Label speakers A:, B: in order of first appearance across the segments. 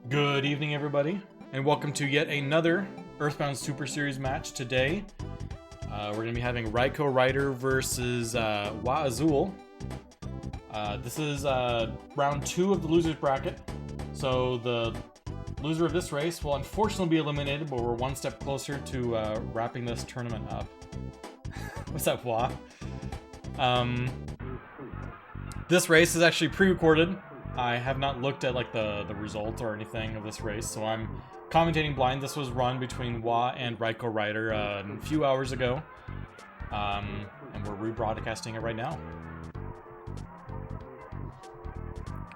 A: Good evening, everybody, and welcome to yet another Earthbound Super Series match. Today, we're going to be having RaikouRider versus Wa Azul. This is round 2 of the loser's bracket, so the loser of this race will unfortunately be eliminated, but we're one step closer to wrapping this tournament up. What's up, Wa? This race is actually pre-recorded. I have not looked at like the results or anything of this race, so I'm commentating blind. This was run between Wa and RaikouRider a few hours ago, and we're rebroadcasting it right now.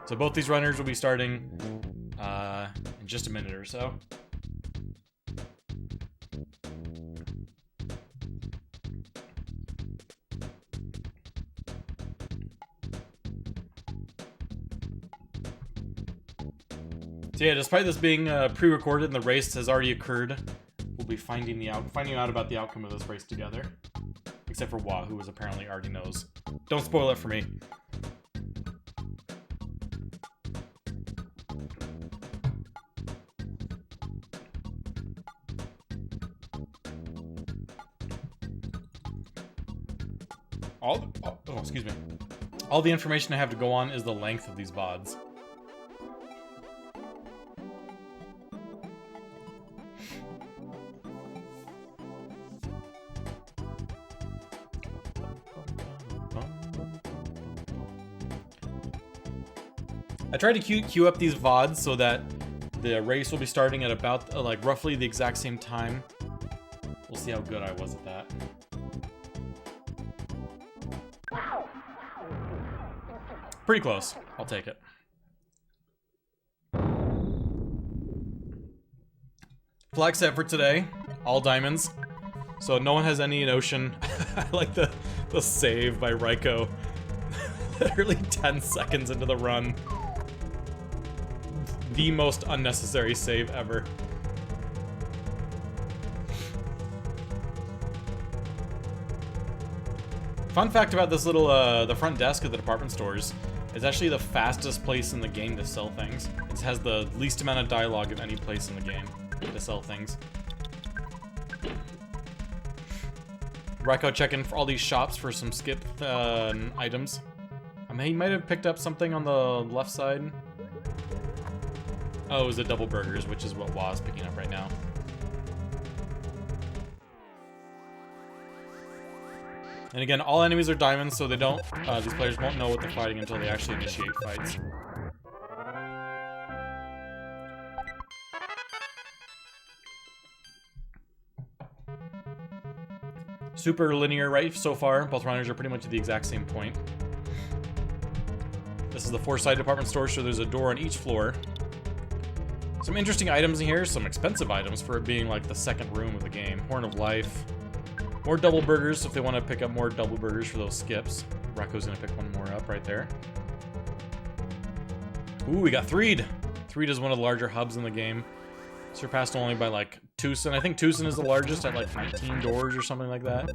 A: So both these runners will be starting in just a minute or so. So yeah, despite this being pre-recorded and the race has already occurred, we'll be finding out about the outcome of this race together. Except for Wa, who apparently already knows. Don't spoil it for me. Excuse me. All the information I have to go on is the length of these VODs. I tried to queue up these VODs so that the race will be starting at about, like, roughly the exact same time. We'll see how good I was at that. Pretty close. I'll take it. Flag set for today. All diamonds. So no one has any notion. I like the save by Raikou. Literally 10 seconds into the run. The most unnecessary save ever. Fun fact about this little, the front desk of the department stores is actually the fastest place in the game to sell things. It has the least amount of dialogue of any place in the game to sell things. Raikou checking for all these shops for some skip items. I mean, he might have picked up something on the left side. Oh, it was the double burgers, which is what Wa's picking up right now. And again, all enemies are diamonds, so they don't. These players won't know what they're fighting until they actually initiate fights. Super linear right so far. Both runners are pretty much at the exact same point. This is the 4-side department store, so there's a door on each floor. Some interesting items in here, some expensive items for it being like the second room of the game. Horn of Life. More double burgers, so if they want to pick up more double burgers for those skips. Raikou's gonna pick one more up right there. Ooh, we got Threed! Threed is one of the larger hubs in the game. Surpassed only by like Tucson. I think Tucson is the largest at like 19 doors or something like that.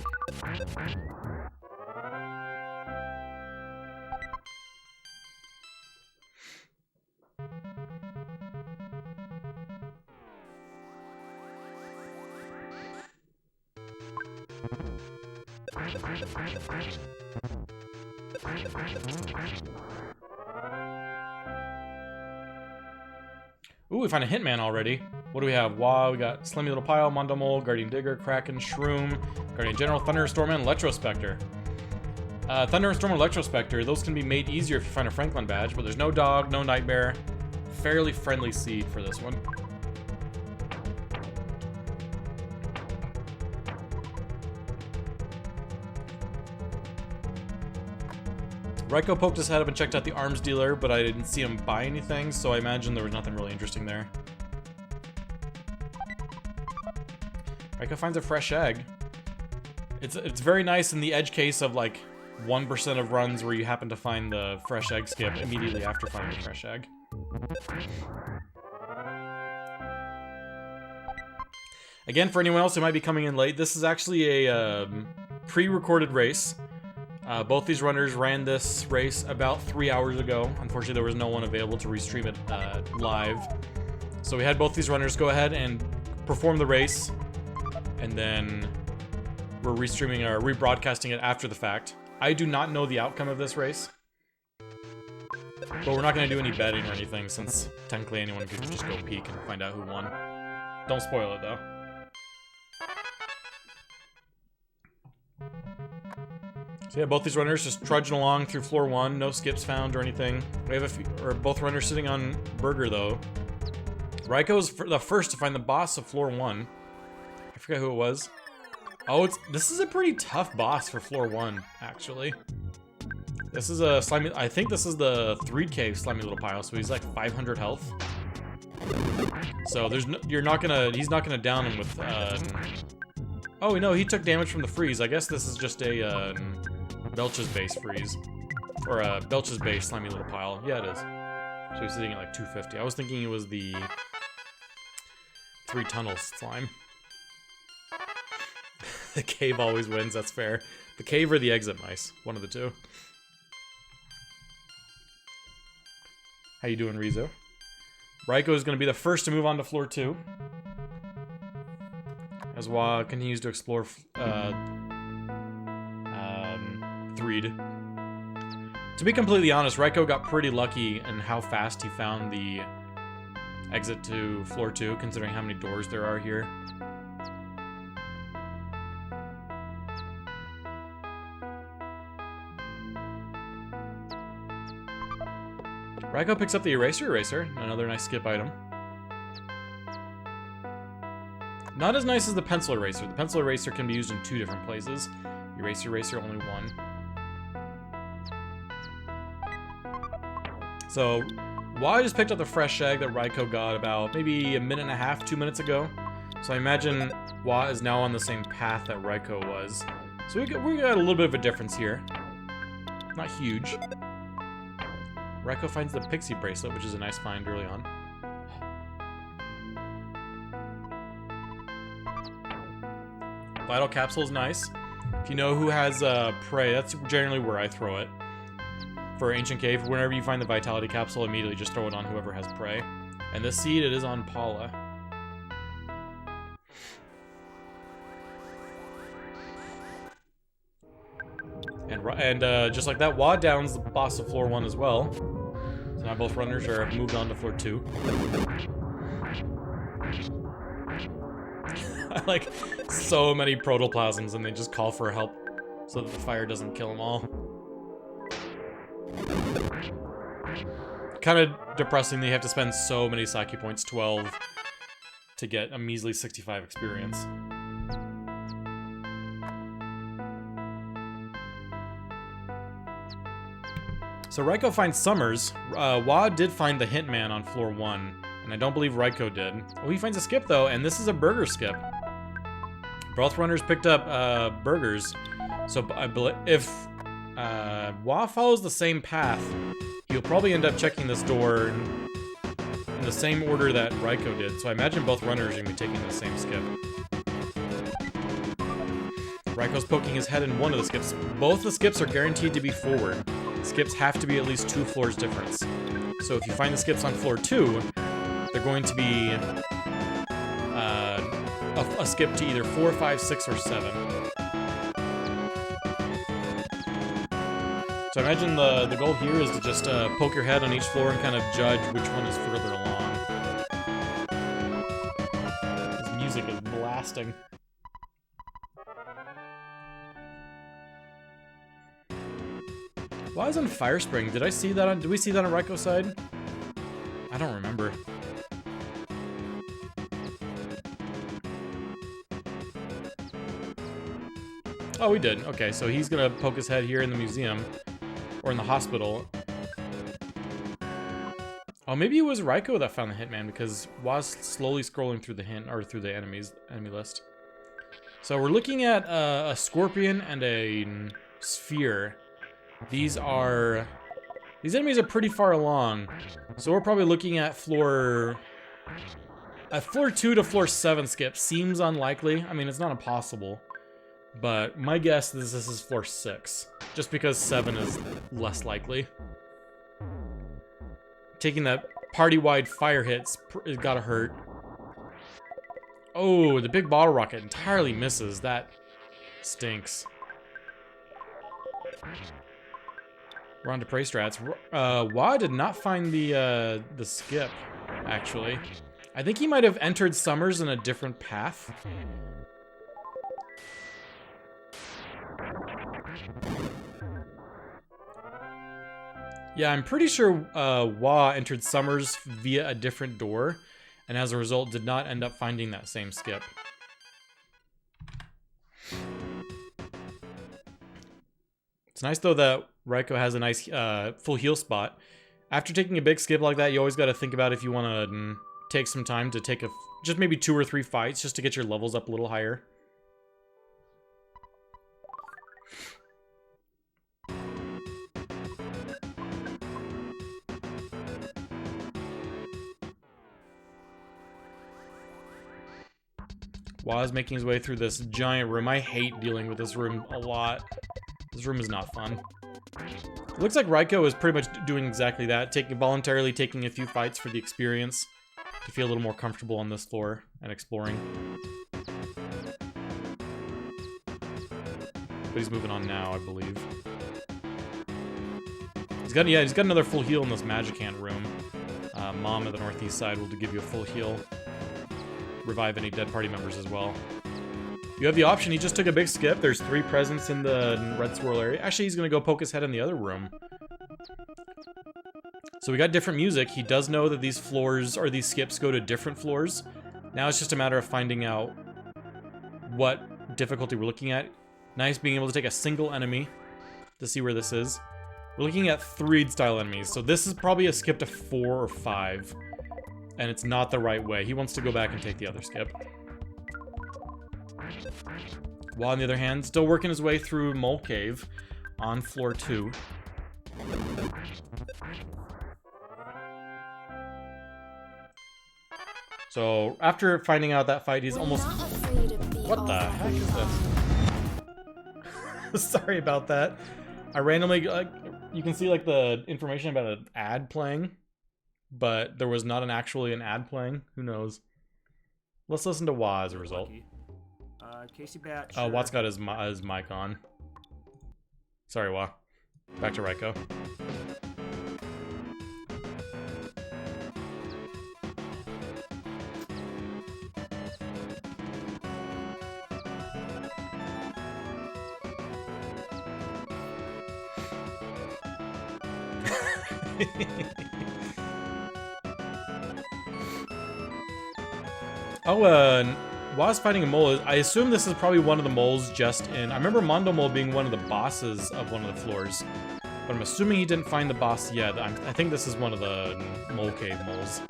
A: Ooh, we found a Hitman already. What do we have? Wow, we got Slimmy Little Pile, Mondamole, Guardian Digger, Kraken, Shroom, Guardian General, Thunderstorm, and Electrospectre. Thunderstorm and Electrospectre, those can be made easier if you find a Franklin badge, but there's no dog, no nightmare. Fairly friendly seed for this one. Raikou poked his head up and checked out the arms dealer, but I didn't see him buy anything, so I imagine there was nothing really interesting there. Raikou finds a fresh egg. It's very nice in the edge case of like 1% of runs where you happen to find the fresh egg skip immediately after finding the fresh egg. Again, for anyone else who might be coming in late, this is actually a pre-recorded race. Both these runners ran this race about 3 hours ago. Unfortunately, there was no one available to restream it live. So we had both these runners go ahead and perform the race, and then we're restreaming or rebroadcasting it after the fact. I do not know the outcome of this race, but we're not going to do any betting or anything, since technically anyone could just go peek and find out who won. Don't spoil it, though. So yeah, both these runners just trudging along through floor 1, no skips found or anything. We have a few, or both runners sitting on Burger, though. Raikou's the first to find the boss of floor 1. I forget who it was. Oh, this is a pretty tough boss for floor 1, actually. This is a slimy, I think this is the 3K slimy little pile, so he's like 500 health. So there's no, he's not gonna down him with, oh no, he took damage from the freeze. I guess this is just a, Belch's base freeze. Or a Belch's base slimy little pile. Yeah, it is. So he's sitting at like 250. I was thinking it was the 3 tunnels slime. The cave always wins, that's fair. The cave or the exit mice, one of the two. How you doing, Rizo? Raikou is going to be the first to move on to floor 2. As Wa continues to explore 3'd. To be completely honest, Raikou got pretty lucky in how fast he found the exit to floor 2, considering how many doors there are here. Raikou picks up the Eraser, another nice skip item. Not as nice as the Pencil Eraser. The Pencil Eraser can be used in 2 different places. Eraser, only 1. So, Wa just picked up the fresh egg that Raikou got about maybe a minute and a half, 2 minutes ago. So I imagine Wa is now on the same path that Raikou was. So we got a little bit of a difference here. Not huge. Raikou finds the Pixie Bracelet, which is a nice find early on. Vital Capsule is nice. If you know who has Prey, that's generally where I throw it. For Ancient Cave, whenever you find the Vitality Capsule, immediately just throw it on whoever has Prey. And this seed, it is on Paula. And just like that, Wa downs the boss of floor 1 as well. So now both runners are moved on to floor 2. I like so many protoplasms, and they just call for help so that the fire doesn't kill them all. Kind of depressing that you have to spend so many Psyche points, 12, to get a measly 65 experience. So Raikou finds Summers. Wa did find the Hitman on floor 1, and I don't believe Raikou did. Oh, he finds a skip though, and this is a burger skip. Both runners picked up burgers, so I believe if Wa follows the same path, he'll probably end up checking this door in the same order that Raikou did. So I imagine both runners are going to be taking the same skip. Raikou's poking his head in one of the skips. Both the skips are guaranteed to be forward. Skips have to be at least 2 floors difference. So if you find the skips on floor 2, they're going to be a skip to either 4, 5, 6, or 7. So I imagine the goal here is to just poke your head on each floor and kind of judge which one is further along. This music is blasting. Why is on Fire Spring? Did we see that on Raikou's side? I don't remember. Oh, we did. Okay, so he's gonna poke his head here in the museum. Or in the hospital. Oh, maybe it was Raikou that found the Hitman, because Wa's slowly scrolling through the through the enemy list. So we're looking at a Scorpion and a Sphere. These enemies are pretty far along, so we're probably looking at floor 2 to floor 7 skip. Seems unlikely. I mean, it's not impossible, but my guess is this is floor 6, just because 7 is less likely. Taking that party-wide fire hits. It gotta hurt. Oh, the big bottle rocket entirely misses. That stinks. We're on to prey strats. Wah did not find the skip, actually. I think he might have entered Summers in a different path. Yeah, I'm pretty sure Wah entered Summers via a different door, and as a result did not end up finding that same skip. It's nice, though, that Raikou has a nice full heal spot. After taking a big skip like that, you always got to think about if you want to take some time to take just maybe 2 or 3 fights just to get your levels up a little higher. Wah's making his way through this giant room. I hate dealing with this room a lot. This room is not fun. It looks like Raikou is pretty much doing exactly that, voluntarily taking a few fights for the experience to feel a little more comfortable on this floor and exploring. But he's moving on now, I believe. He's got another full heal in this Magic Hand room. Mom at the northeast side will give you a full heal. Revive any dead party members as well. You have the option. He just took a big skip. There's 3 presents in the red swirl area. Actually, he's gonna go poke his head in the other room. So we got different music. He does know that these floors, or these skips, go to different floors. Now it's just a matter of finding out what difficulty we're looking at. Nice being able to take a single enemy to see where this is. We're looking at 3 style enemies. So this is probably a skip to 4 or 5. And it's not the right way. He wants to go back and take the other skip. Wah, on the other hand, still working his way through Mole Cave on floor 2. So, after finding out that fight, he's almost... What the heck is this? Sorry about that. I randomly... you can see, like, the information about an ad playing, but there was not actually an ad playing. Who knows? Let's listen to Wah as a result. Watt's got his mic on. Sorry, Wah. Back to Raikou. Wah's fighting a mole. I assume this is probably one of the moles just in... I remember Mondo Mole being one of the bosses of one of the floors. But I'm assuming he didn't find the boss yet. I think this is one of the Mole Cave moles.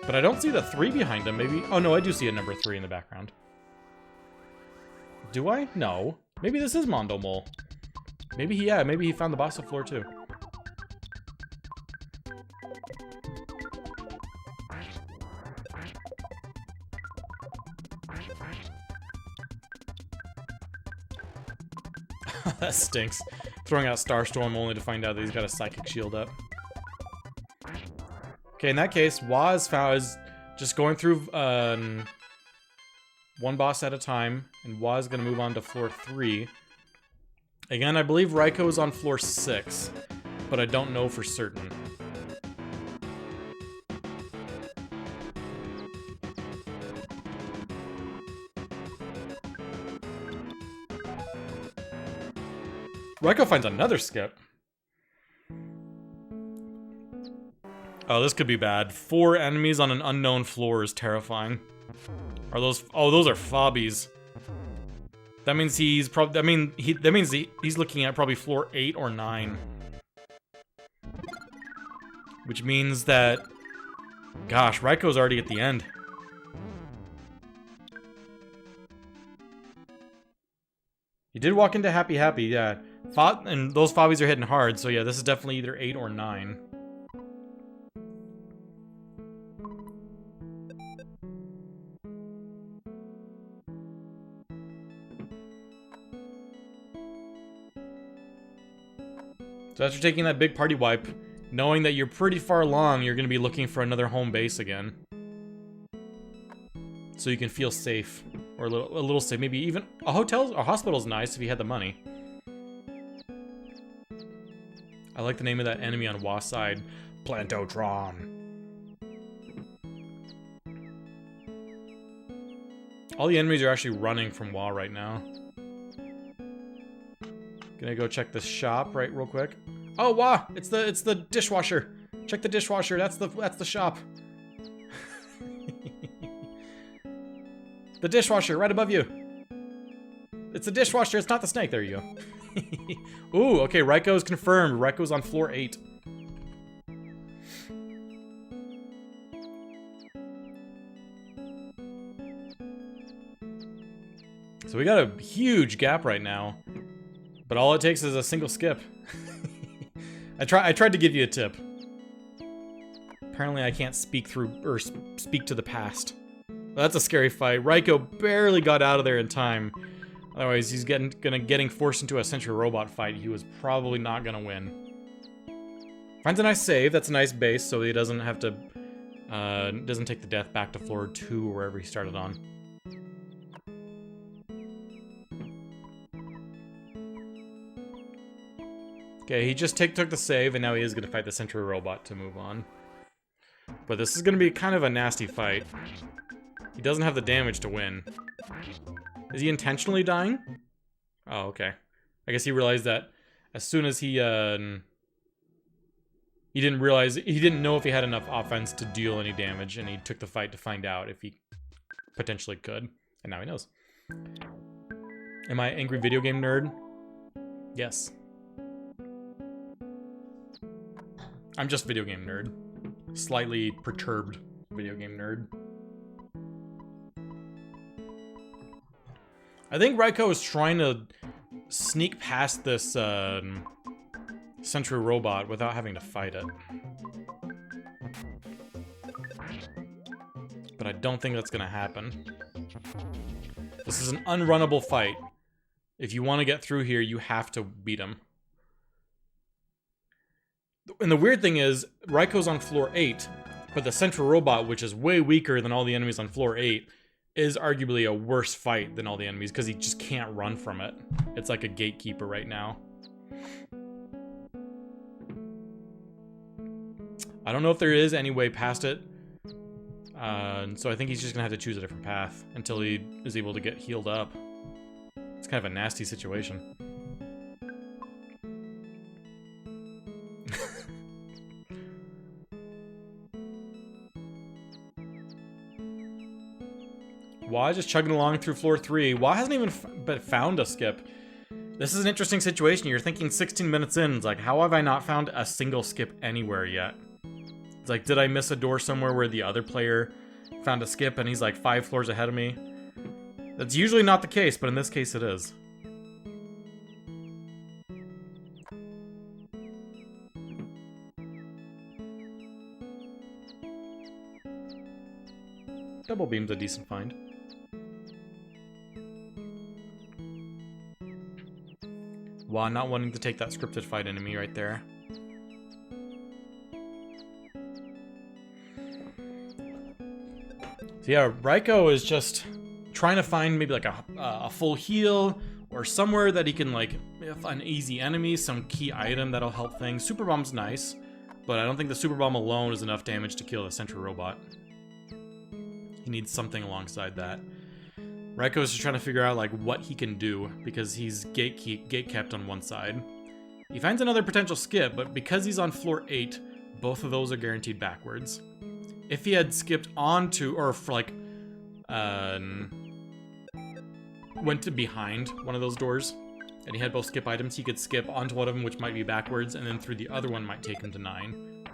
A: But I don't see the 3 behind him, maybe... Oh no, I do see a number 3 in the background. Do I? No. Maybe this is Mondo Mole. Maybe he found the boss of floor 2. That stinks. Throwing out Starstorm only to find out that he's got a Psychic Shield up. Okay, in that case, Wah is just going through one boss at a time, and Wah is going to move on to floor 3. Again, I believe Raikou is on floor 6, but I don't know for certain. Raikou finds another skip. Oh, this could be bad. 4 enemies on an unknown floor is terrifying. Are those... Oh, those are fobbies. That means he's probably... that means he's looking at probably floor 8 or 9. Which means that... Gosh, Raikou's already at the end. He did walk into Happy Happy, yeah. And those fobbies are hitting hard, so yeah, this is definitely either 8 or 9. So after taking that big party wipe, Knowing that you're pretty far along, you're going to be looking for another home base again. So you can feel safe. Or a little safe. Maybe even a hospital's nice if you had the money. I like the name of that enemy on Wa's side. Plantotron. All the enemies are actually running from Wa right now. Gonna go check the shop real quick. Oh, Wa! It's the dishwasher. Check the dishwasher. That's the shop. The dishwasher right above you. It's the dishwasher. It's not the snake. There you go. Ooh, okay. Raikou's confirmed. Raikou's on floor 8. So we got a huge gap right now, but all it takes is a single skip. I tried to give you a tip. Apparently I can't speak to the past. Well, that's a scary fight. Raikou barely got out of there in time. Otherwise, he's getting forced into a Sentry Robot fight. He was probably not gonna win. Finds a nice save. That's a nice base, so he doesn't have to doesn't take the death back to floor 2 or wherever he started on. Okay, he just took the save, and now he is going to fight the Sentry Robot to move on. But this is going to be kind of a nasty fight. He doesn't have the damage to win. Is he intentionally dying? Oh, okay. I guess he realized that as soon as he didn't know if he had enough offense to deal any damage, and he took the fight to find out if he potentially could. And now he knows. Am I angry video game nerd? Yes. I'm just video game nerd. Slightly perturbed video game nerd. I think Raikou is trying to sneak past this Sentry Robot without having to fight it. But I don't think that's gonna happen. This is an unrunnable fight. If you want to get through here, you have to beat him. And the weird thing is, Raikou's on floor 8, but the Sentry Robot, which is way weaker than all the enemies on floor 8, is arguably a worse fight than all the enemies because he just can't run from it. It's like a gatekeeper right now. I don't know if there is any way past it. So I think he's just gonna have to choose a different path until he is able to get healed up. It's kind of a nasty situation. Wa just chugging along through floor 3. Wa hasn't even found a skip. This is an interesting situation. You're thinking 16 minutes in. It's like, how have I not found a single skip anywhere yet? It's like, did I miss a door somewhere where the other player found a skip and he's like 5 floors ahead of me? That's usually not the case, but in this case it is. Double beam's a decent find. Wa not wanting to take that scripted fight enemy right there. So yeah, Raikou is just trying to find maybe like a full heal or somewhere that he can like an easy enemy, some key item that'll help things. Super Bomb's nice, but I don't think the Super Bomb alone is enough damage to kill the Sentry Robot. He needs something alongside that. Raikou is just trying to figure out like what he can do because he's gate-kept on one side. He finds another potential skip, but because he's on floor 8, both of those are guaranteed backwards. If he had skipped onto, or like, went to behind one of those doors, and he had both skip items, he could skip onto one of them, which might be backwards, and then through the other one might take him to 9.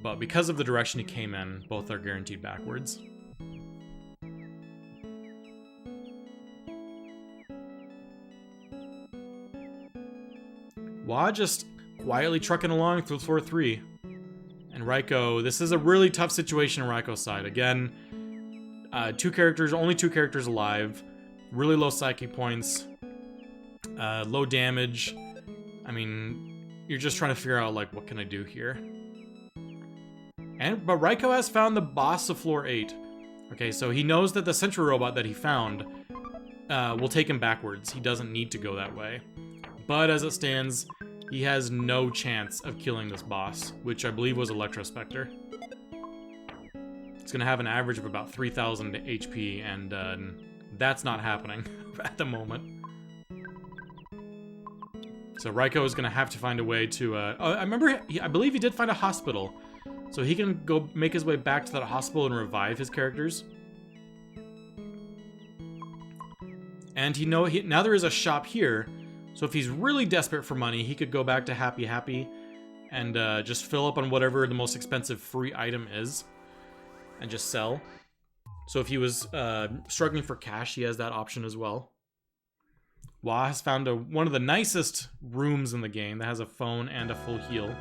A: But because of the direction he came in, both are guaranteed backwards. Wa just quietly trucking along through floor 3. And Raikou, this is a really tough situation on Raikou's side. Again, only two characters alive, really low psychic points, low damage. I mean, you're just trying to figure out, like, what can I do here? But Raikou has found the boss of floor 8. Okay, so he knows that the sentry robot that he found will take him backwards. He doesn't need to go that way. But as it stands, he has no chance of killing this boss, which I believe was Electrospectre. It's going to have an average of about 3,000 HP, and that's not happening at the moment. So Raikou is going to have to find a way to... I believe he did find a hospital. So he can go make his way back to that hospital and revive his characters. And now there is a shop here. So if he's really desperate for money, he could go back to Happy Happy and just fill up on whatever the most expensive free item is. And just sell. So if he was struggling for cash, he has that option as well. Wah has found one of the nicest rooms in the game that has a phone and a full heal.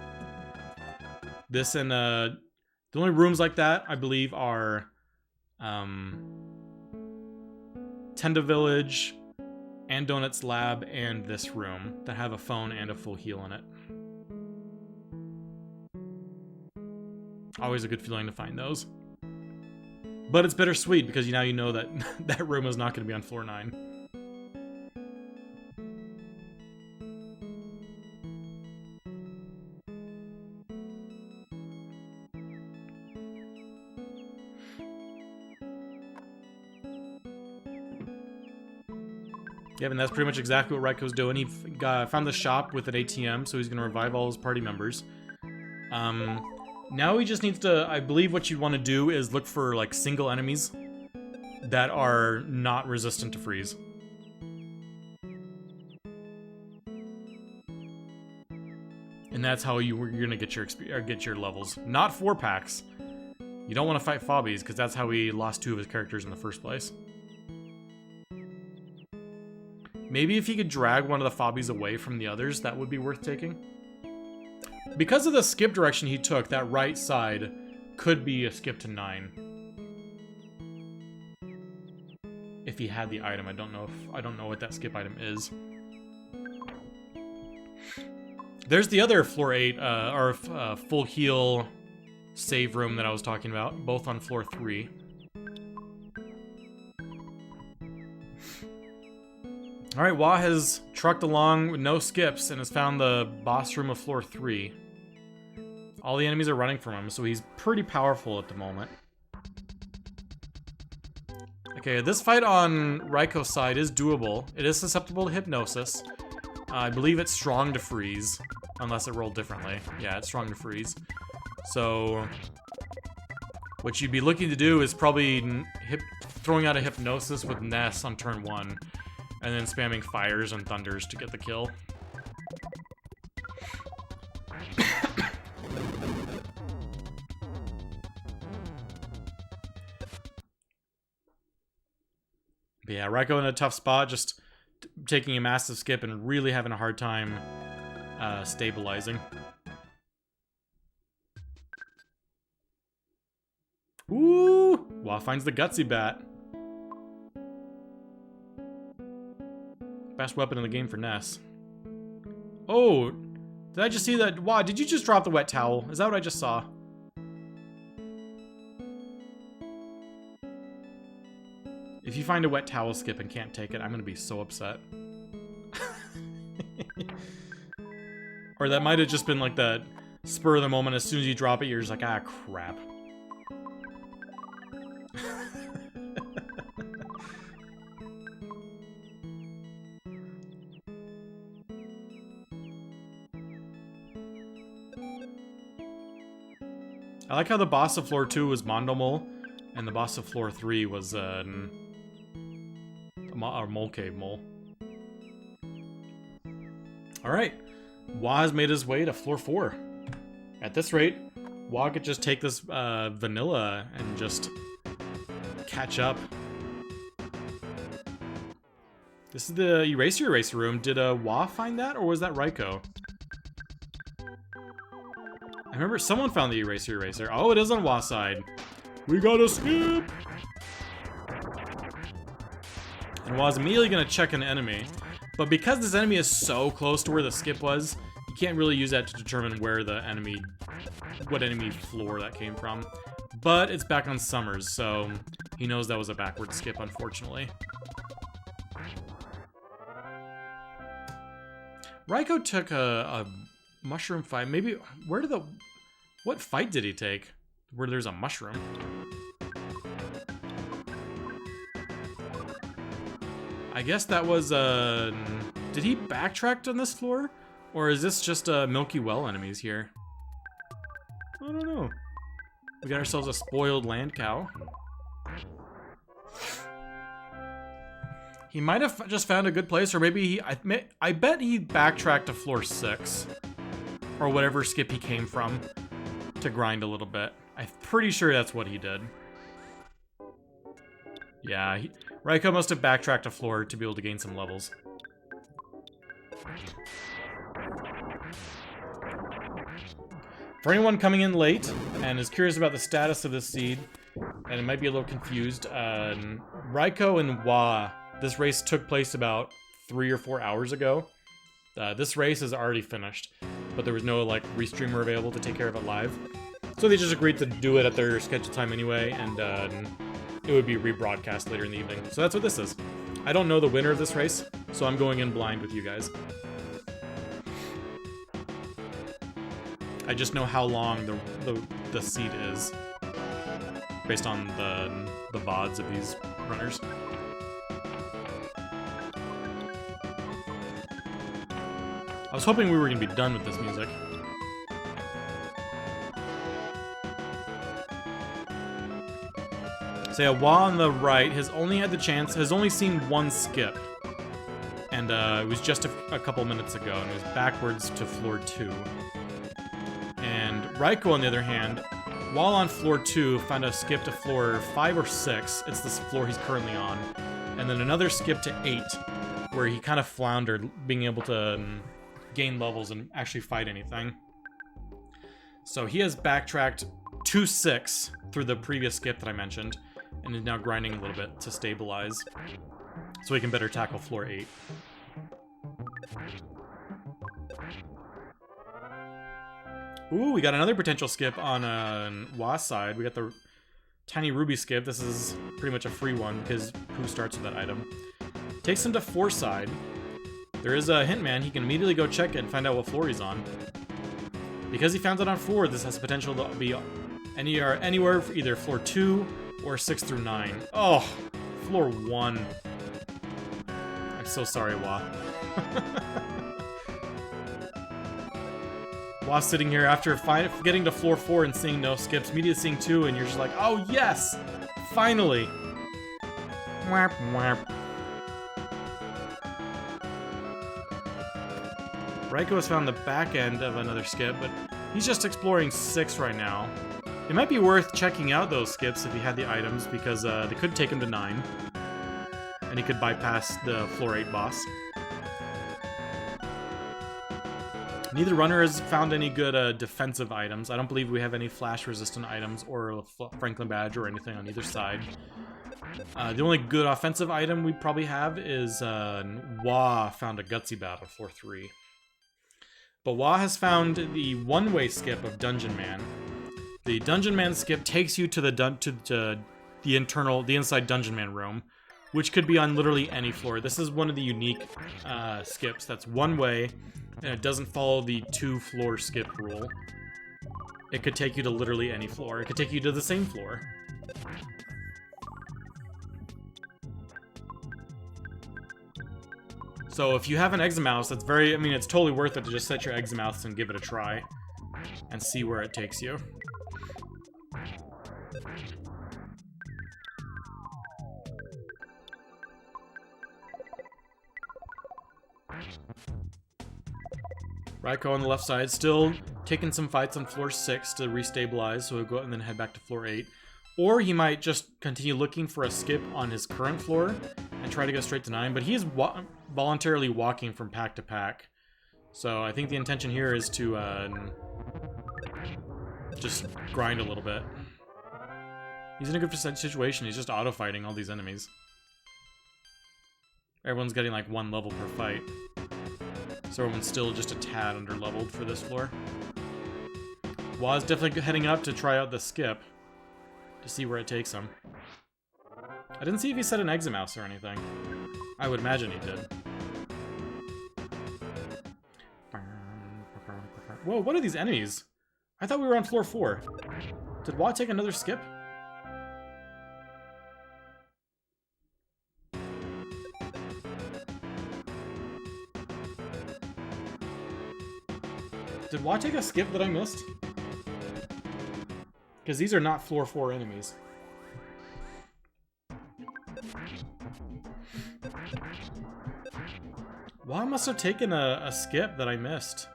A: This and the only rooms like that, I believe, are Tenda Village, and Donut's Lab, and this room that have a phone and a full heal in it. Always a good feeling to find those. But it's bittersweet because now you know that that room is not going to be on floor 9. Yeah, and that's pretty much exactly what Raikou's doing. He found the shop with an ATM, so he's going to revive all his party members. Now he just needs to... I believe what you'd want to do is look for, like, single enemies that are not resistant to freeze. And that's how you're going to get your levels. Not 4-packs. You don't want to fight Fobbies, because that's how he lost 2 of his characters in the first place. Maybe if he could drag one of the Fobbies away from the others, that would be worth taking. Because of the skip direction he took, that right side could be a skip to 9. If he had the item, I don't know what that skip item is. There's the other floor 8 or full heal save room that I was talking about, both on floor 3. Alright, Wah has trucked along with no skips and has found the boss room of floor 3. All the enemies are running from him, so he's pretty powerful at the moment. Okay, this fight on Raikou's side is doable. It is susceptible to hypnosis. I believe it's strong to freeze, unless it rolled differently. Yeah, it's strong to freeze. So, what you'd be looking to do is probably throwing out a hypnosis with Ness on turn 1. And then spamming fires and thunders to get the kill. But yeah, Raikou in a tough spot, just taking a massive skip and really having a hard time stabilizing. Ooh! Wah finds the Gutsy Bat. Best weapon in the game for Ness. Oh, did I just see that? Wow, did you just drop the wet towel? Is that what I just saw? If you find a wet towel skip and can't take it, I'm gonna be so upset. Or that might have just been like the spur of the moment. As soon as you drop it, you're just like, ah, crap. I like how the boss of floor 2 was Mondo Mole, and the boss of floor 3 was a Mole Cave Mole. Alright, Wah has made his way to floor 4. At this rate, Wah could just take this vanilla and just catch up. This is the Eraser room. Did Wah find that, or was that Raikou? I remember someone found the Eraser. Oh, it is on Wah's side. We got a skip! And Wah's immediately gonna check an enemy. But because this enemy is so close to where the skip was, you can't really use that to determine where the enemy, what enemy floor that came from. But it's back on Summers, so he knows that was a backward skip, unfortunately. Raikou took a mushroom fight. Maybe, where did the... What fight did he take where there's a mushroom? I guess that was, did he backtrack on this floor? Or is this just Milky Well enemies here? I don't know. We got ourselves a spoiled land cow. He might have just found a good place, or maybe he... I bet he backtracked to floor 6. Or whatever skip he came from to grind a little bit. I'm pretty sure that's what he did. Yeah, Raikou must have backtracked a floor to be able to gain some levels. For anyone coming in late and is curious about the status of this seed, and it might be a little confused, Raikou and Wa, this race took place about 3 or 4 hours ago. This race is already finished, but there was no like restreamer available to take care of it live. So they just agreed to do it at their scheduled time anyway, and it would be rebroadcast later in the evening. So that's what this is. I don't know the winner of this race, so I'm going in blind with you guys. I just know how long the seed is, based on the VODs of these runners. I was hoping we were going to be done with this music. So yeah, Wa on the right has only had the chance, has only seen one skip. And it was just a couple minutes ago, and it was backwards to floor 2. And Raikou, on the other hand, while on floor 2, found a skip to floor 5 or 6. It's this floor he's currently on. And then another skip to 8, where he kind of floundered, being able to gain levels and actually fight anything. So he has backtracked to 6 through the previous skip that I mentioned, and is now grinding a little bit to stabilize, so he can better tackle floor 8. Ooh, we got another potential skip on Wa's side. We got the Tiny Ruby skip. This is pretty much a free one, because who starts with that item? Takes him to 4 side. There is a hint man. He can immediately go check it and find out what floor he's on. Because he found it on 4, this has potential to be anywhere for either floor 2 or 6 through 9. Oh, floor 1. I'm so sorry, Wa. Wa's sitting here after getting to floor 4 and seeing no skips, immediately seeing 2, and you're just like, oh yes! Finally! Whap, whap. Raikou has found the back end of another skip, but he's just exploring 6 right now. It might be worth checking out those skips if he had the items, because they could take him to 9. And he could bypass the floor 8 boss. Neither runner has found any good defensive items. I don't believe we have any flash-resistant items or a Franklin badge or anything on either side. The only good offensive item we probably have is Wa found a Gutsy Battle, floor 3. But Wa has found the one-way skip of Dungeon Man. The Dungeon Man skip takes you to the inside Dungeon Man room, which could be on literally any floor. This is one of the unique skips that's one way, and it doesn't follow the 2-floor skip rule. It could take you to literally any floor. It could take you to the same floor. So if you have an Exomouse, that's it's totally worth it to just set your Exomouse and give it a try. And see where it takes you. Raikou on the left side, still taking some fights on floor 6 to restabilize, so he'll go and then head back to floor 8. Or he might just continue looking for a skip on his current floor and try to go straight to 9, but he is voluntarily walking from pack to pack. So I think the intention here is to just grind a little bit. He's in a good situation, he's just auto-fighting all these enemies. Everyone's getting like 1 level per fight. So everyone's still just a tad under-leveled for this floor. Waz definitely heading up to try out the skip to see where it takes him. I didn't see if he set an exit mouse or anything. I would imagine he did. Whoa, what are these enemies? I thought we were on floor 4. Did Waz take another skip? Did Waz take a skip that I missed? Because these are not floor 4 enemies. Waz must have taken a skip that I missed.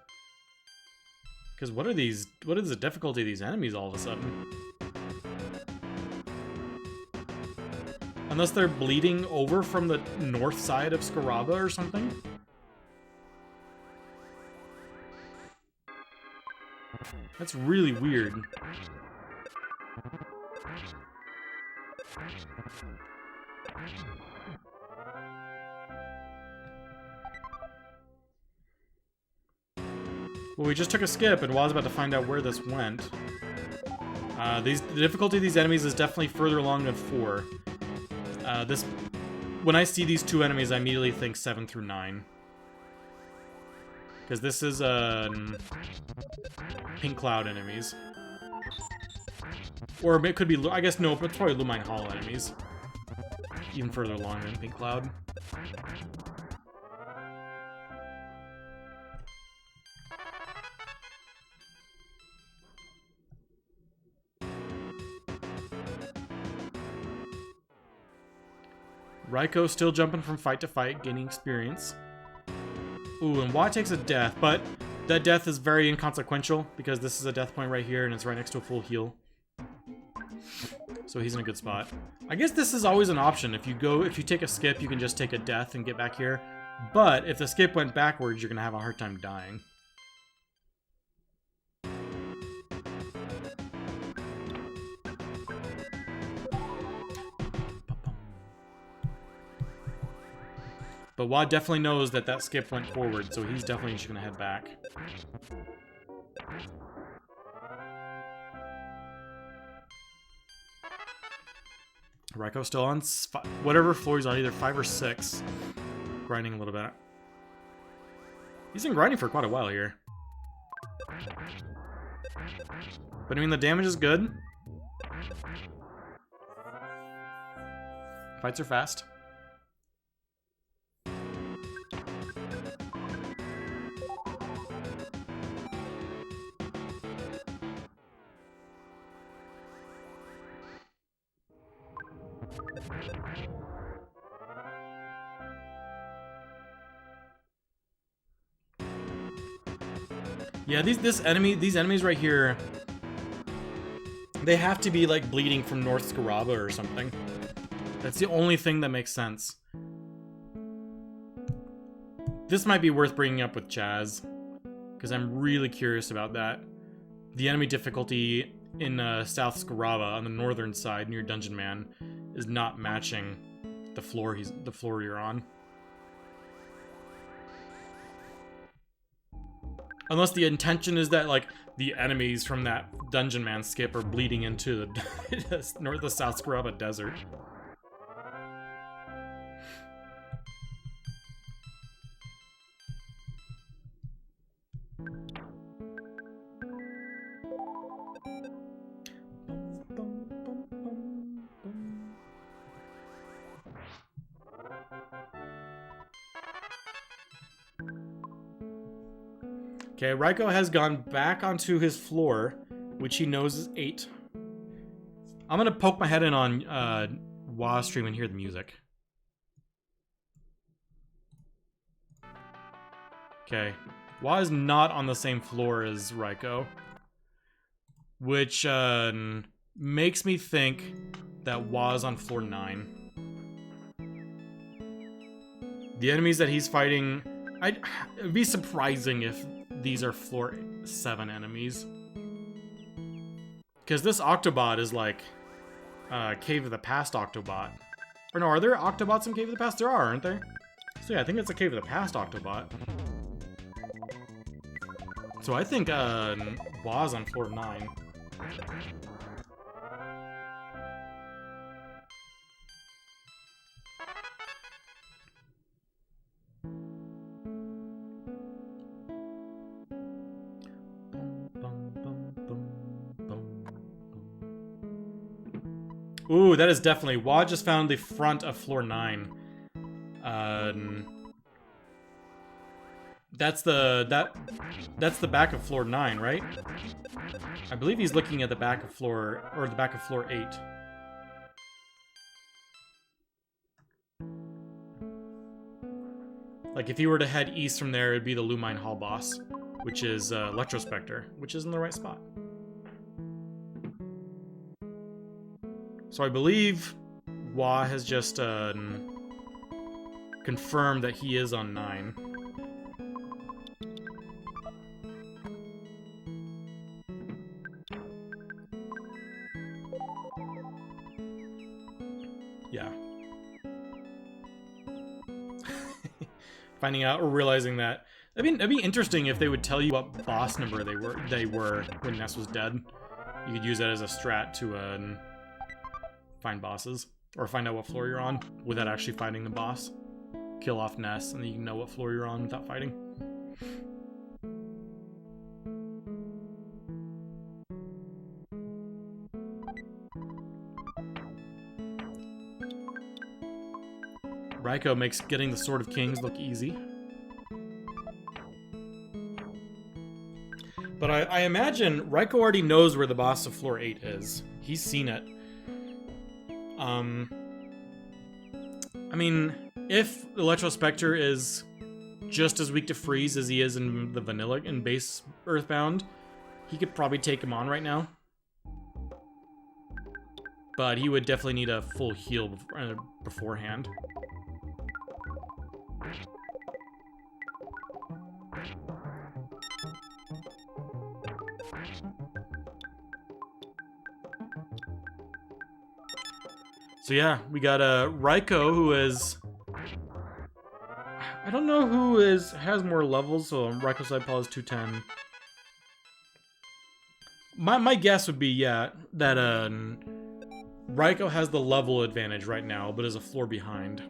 A: Because what are these? What is the difficulty of these enemies all of a sudden? Unless they're bleeding over from the north side of Scaraba or something? That's really weird. Well, we just took a skip, and Waz about to find out where this went. The difficulty of these enemies is definitely further along than 4. When I see these 2 enemies, I immediately think 7 through 9. Because this is Pink Cloud enemies. Or it could be, I guess, no, it's probably Lumine Hall enemies. Even further along than Pink Cloud. Raikou still jumping from fight to fight, gaining experience. Ooh, and Waz takes a death, but that death is very inconsequential because this is a death point right here and it's right next to a full heal. So he's in a good spot. I guess this is always an option. If you take a skip, you can just take a death and get back here. But if the skip went backwards, you're gonna have a hard time dying. But Waz definitely knows that that skip went forward, so he's definitely just gonna head back. Raikou still on whatever floor he's on, either 5 or 6. Grinding a little bit. He's been grinding for quite a while here. But I mean, the damage is good. Fights are fast. Yeah, these enemies right here, they have to be like bleeding from North Scaraba or something. That's the only thing that makes sense. This might be worth bringing up with Chaz, because I'm really curious about that. The enemy difficulty in South Scaraba on the northern side near Dungeon Man is not matching the floor you're on. Unless the intention is that, like, the enemies from that Dungeon Man skip are bleeding into the South Scaraba desert. Okay, Raikou has gone back onto his floor, which he knows is 8. I'm gonna poke my head in on Waz stream and hear the music. Okay, Waz is not on the same floor as Raikou, which makes me think that Waz on floor 9. The enemies that he's fighting, it'd be surprising if these are floor 7 enemies. Because this Octobot is like Cave of the Past Octobot. Or no, are there Octobots in Cave of the Past? There are, aren't there? So yeah, I think it's a Cave of the Past Octobot. So I think Wa's on floor 9. Ooh, that is definitely... Wa just found the front of floor 9. That's the back of floor 9, right? I believe he's looking at the back of floor... or the back of floor 8. Like, if you were to head east from there, it'd be the Lumine Hall boss, which is Electrospectre, which is in the right spot. So I believe Wa has just confirmed that he is on 9. Yeah. Finding out or realizing that that'd be interesting if they would tell you what boss number they were when Ness was dead. You could use that as a strat to find bosses, or find out what floor you're on without actually fighting the boss. Kill off Ness, and then you can know what floor you're on without fighting. Raikou makes getting the Sword of Kings look easy. But I imagine Raikou already knows where the boss of floor 8 is. He's seen it. I mean, if Electrospectre is just as weak to freeze as he is in the vanilla and base Earthbound, he could probably take him on right now. But he would definitely need a full heal beforehand. So yeah, we got Raikou, who is... I don't know who has more levels, so Raikou's side Paul is 210. My guess would be, yeah, that Raikou has the level advantage right now, but is a floor behind.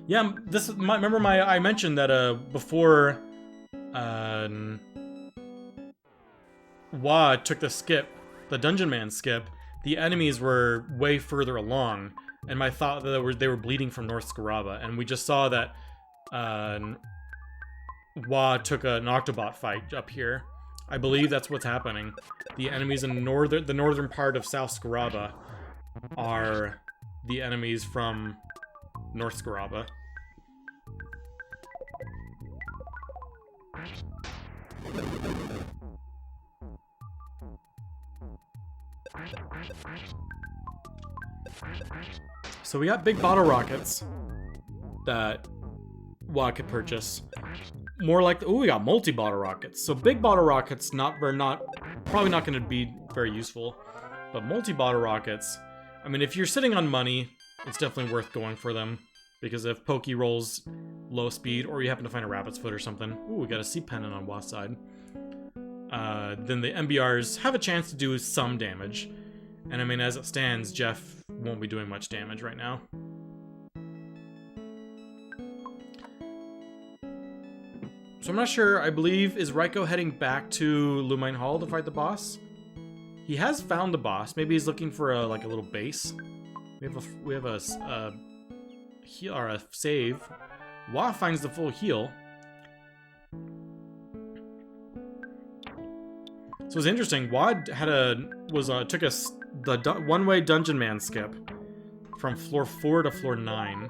A: Yeah, remember I mentioned that before Wa took the Dungeon Man skip, the enemies were way further along, and my thought that they were bleeding from North Scaraba, and we just saw that Wa took an Octobot fight up here. I believe that's what's happening. The enemies in the northern part of South Scaraba are the enemies from North Scaraba. So we got big bottle rockets that Wa could purchase. More like, we got multi-bottle rockets. So big bottle rockets probably not going to be very useful, but multi-bottle rockets. I mean, if you're sitting on money, it's definitely worth going for them, because if Pokey rolls low speed, or you happen to find a Rabbit's Foot or something, ooh, we got a Sea Pendant on Wa's side. Then the MBRs have a chance to do some damage. And I mean, as it stands, Jeff won't be doing much damage right now. So I'm not sure. I believe, is Raikou heading back to Lumine Hall to fight the boss? He has found the boss. Maybe he's looking for a little base. We have a heal or a save. Wa finds the full heal. So it's interesting. Wa took the one-way Dungeon Man skip from floor 4 to floor 9.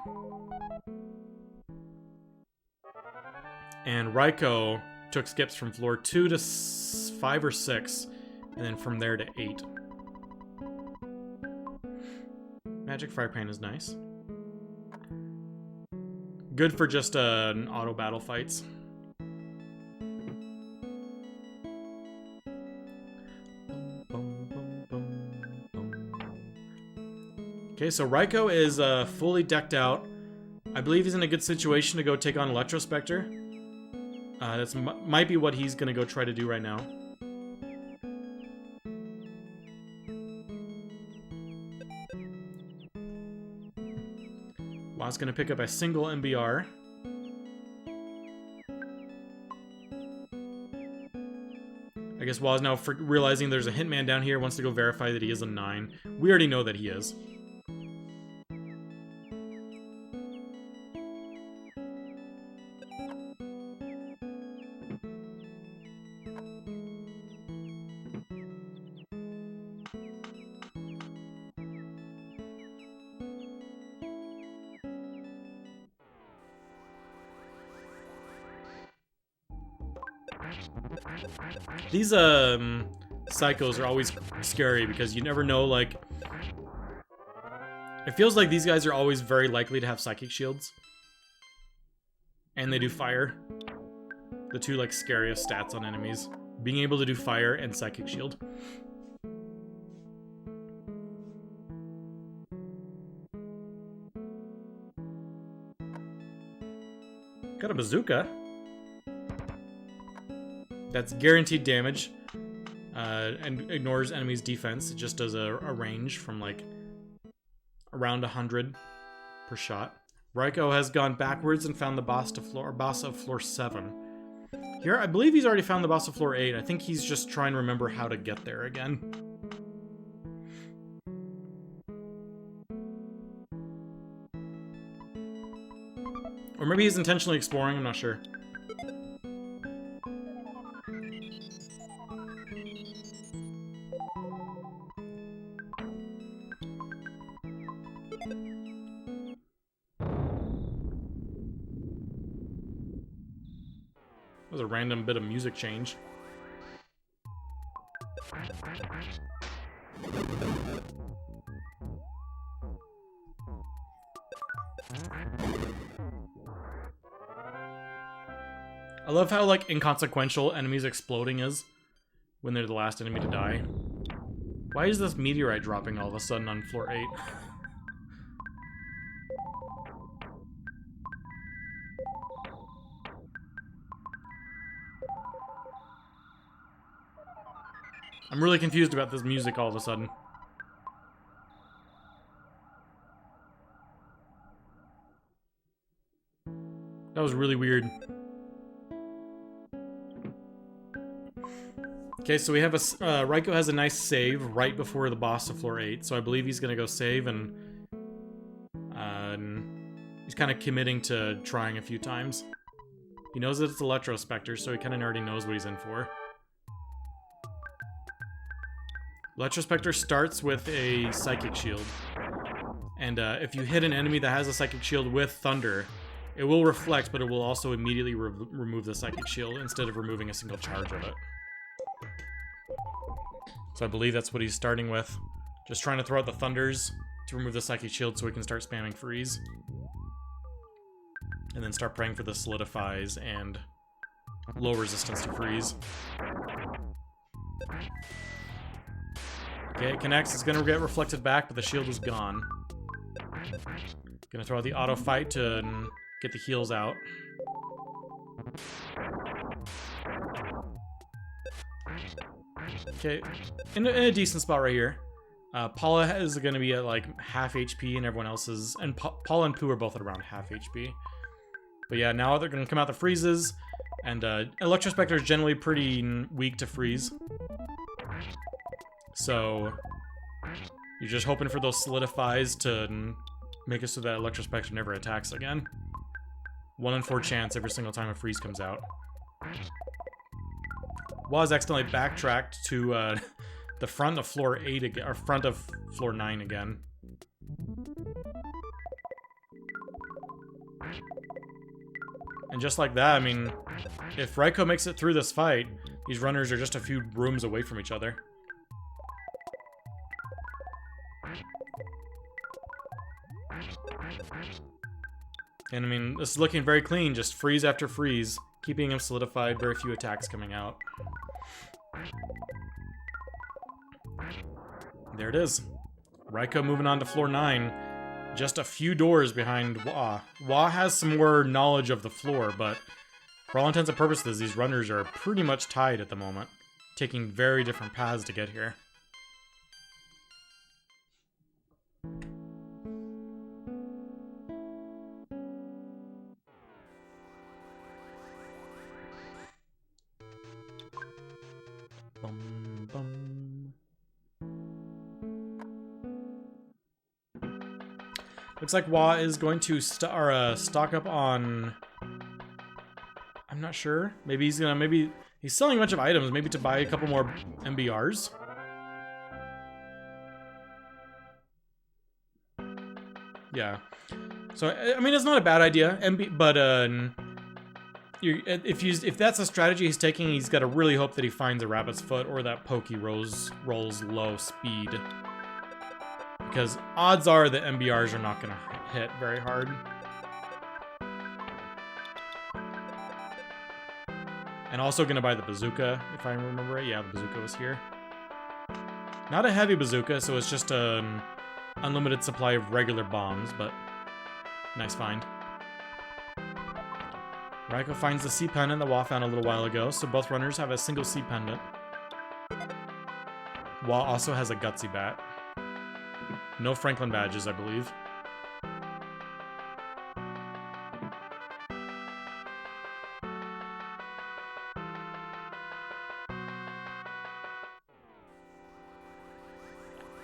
A: And Raikou took skips from floor 2 to 5 or 6, and then from there to 8. Magic Fire Pain is nice. Good for just auto battle fights. Okay, so Raikou is fully decked out. I believe he's in a good situation to go take on Electrospectre. That's might be what he's gonna go try to do right now. Wa's gonna pick up a single MBR. I guess Wa's now realizing there's a hitman down here, wants to go verify that he is a 9. We already know that he is. These psychos are always scary because you never know, like, it feels like these guys are always very likely to have psychic shields. And they do fire. The two, like, scariest stats on enemies. Being able to do fire and psychic shield. Got a bazooka. That's guaranteed damage, and ignores enemies' defense. It just does a range from like around 100 per shot. Raikou has gone backwards and found the boss of floor 7. Here, I believe he's already found the boss of floor 8. I think he's just trying to remember how to get there again. Or maybe he's intentionally exploring, I'm not sure. That was a random bit of music change. I love how, like, inconsequential enemies exploding is when they're the last enemy to die. Why is this meteorite dropping all of a sudden on floor 8? I'm really confused about this music all of a sudden. That was really weird. Okay, so we have a Raikou has a nice save right before the boss of floor 8, so I believe he's gonna go save, and he's kind of committing to trying a few times. He knows that it's Electrospectre, so he kind of already knows what he's in for. Electrospectre starts with a Psychic Shield. And if you hit an enemy that has a Psychic Shield with Thunder, it will reflect, but it will also immediately remove the Psychic Shield instead of removing a single charge of it. So I believe that's what he's starting with. Just trying to throw out the Thunders to remove the Psychic Shield so he can start spamming Freeze. And then start praying for the Solidifies and low resistance to Freeze. Okay, it connects. It's gonna get reflected back, but the shield is gone. Gonna throw out the auto fight to get the heals out. Okay, in a decent spot right here. Paula is gonna be at like half HP, and everyone else is, and Paula and Pooh are both at around half HP. But yeah, now they're gonna come out the freezes, and Electrospectre is generally pretty weak to freeze. So you're just hoping for those solidifies to make it so that Electrospectre never attacks again. 1 in 4 chance every single time a freeze comes out. Was accidentally backtracked to the front of floor 8 again, or front of floor 9 again. And just like that, I mean, if Raikou makes it through this fight, these runners are just a few rooms away from each other. And I mean, this is looking very clean, just freeze after freeze, keeping him solidified, very few attacks coming out. There it is. Raikou moving on to floor 9. Just a few doors behind Wah. Wah has some more knowledge of the floor, but for all intents and purposes, these runners are pretty much tied at the moment, taking very different paths to get here. Bum, bum. Looks like Wah is going to stock up on... I'm not sure. Maybe he's gonna... Maybe he's selling a bunch of items, maybe to buy a couple more MBRs. Yeah. So, I mean, it's not a bad idea, but if that's a strategy he's taking, he's got to really hope that he finds a rabbit's foot or that Pokey rolls low speed. Because odds are that MBRs are not going to hit very hard. And also going to buy the bazooka, if I remember right. Yeah, the bazooka was here. Not a heavy bazooka, so it's just an unlimited supply of regular bombs, but nice find. Raikou finds the C pendant that Wah found a little while ago, so both runners have a single C pendant. Wah also has a gutsy bat. No Franklin badges, I believe.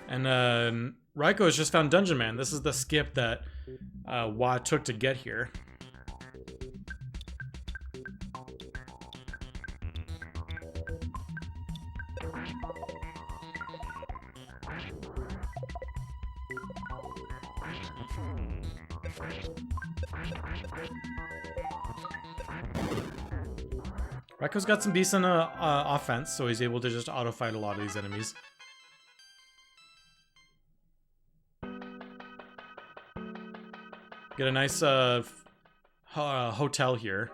A: And Raikou has just found Dungeon Man. This is the skip that Wah took to get here. Raikou's got some decent offense, so he's able to just auto-fight a lot of these enemies. Get a nice hotel here.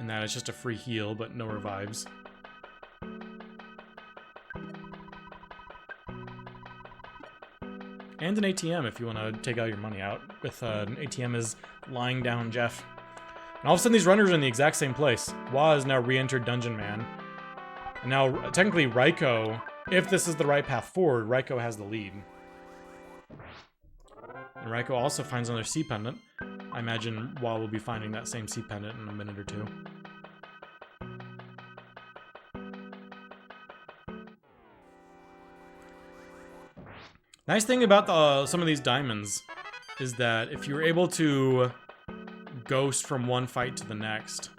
A: And that it's just a free heal, but no revives. And an ATM if you want to take out your money out. With an ATM is lying down Jeff. And all of a sudden these runners are in the exact same place. Wah has now re-entered Dungeon Man. And now, technically, Raikou, if this is the right path forward, Raikou has the lead. And Raikou also finds another C pendant. I imagine Wah will be finding that same C pendant in a minute or two. Nice thing about some of these diamonds is that if you're able to ghost from one fight to the next,